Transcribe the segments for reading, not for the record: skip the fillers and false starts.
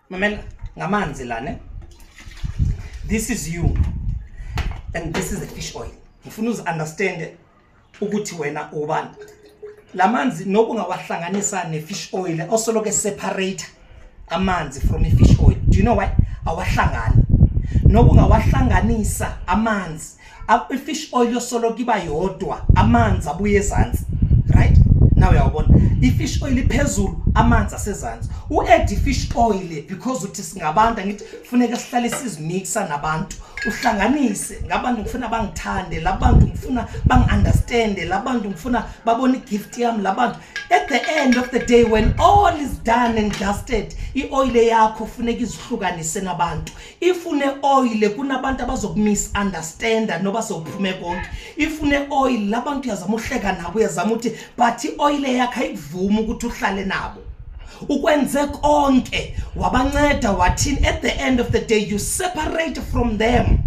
mamela ngamanzi la ne. This is you and this is the fish oil. Ngifuna understand ukuthi wena ubani. Lamanzi nobu ngawahlanganisa ne-fish oil also loke separate amanzi from i-fish oil. Do you know why? Awahlangani. Nobu ngawahlanganisa amanzi i-fish oil yosolo kiba yodwa amanzi abuye ezantsi. Right? Now uyabona i-fish oil iphezulu amanzi asezantsi. U-add i-fish oil because uthi singabantu ngithi kufuneka sihlale sizimixa nabantu. Uhlanganise ngabantu ngifuna bangithande labantu ngifuna bangi-understand labantu ngifuna babone igift yami labantu. At the end of the day when all is done and dusted i-oil yakho kufuneka izihlukanise nabantu. Ifune oil kunabantu abazokumisunderstanda noba sowuphume konke. Ifune oil labantu yazama uhleka nabo yazama uthi but i-oil yakho ayivumi ukuthi uhlale nabo. Ukwenze konke wabanceda wathini at the end of the day you separate from them.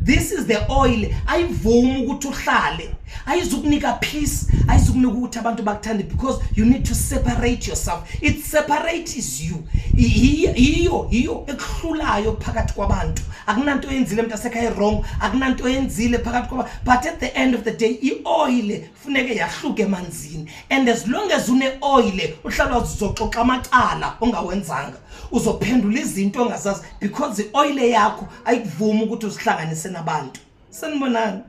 This is the oil ayivumi ukuthi uhlale ayizukunika peace ayizukunika ukuthi abantu bakuthande because you need to separate yourself. It separates you. Iyo ekuhlulayo phakathi kwabantu. Akunanto yenzile umuntu asekhaya wrong, akunanto yenzile phakathi kwabantu, but at the end of the day i-oil funeke yahluke emanzini. And as long as une oil uhlala uzoxoxa amacala ongawenzanga uzophendula izinto ongazazi because i-oil yakho ayikuvumi ukuthi uzihlanganise nabantu. Sanibonani.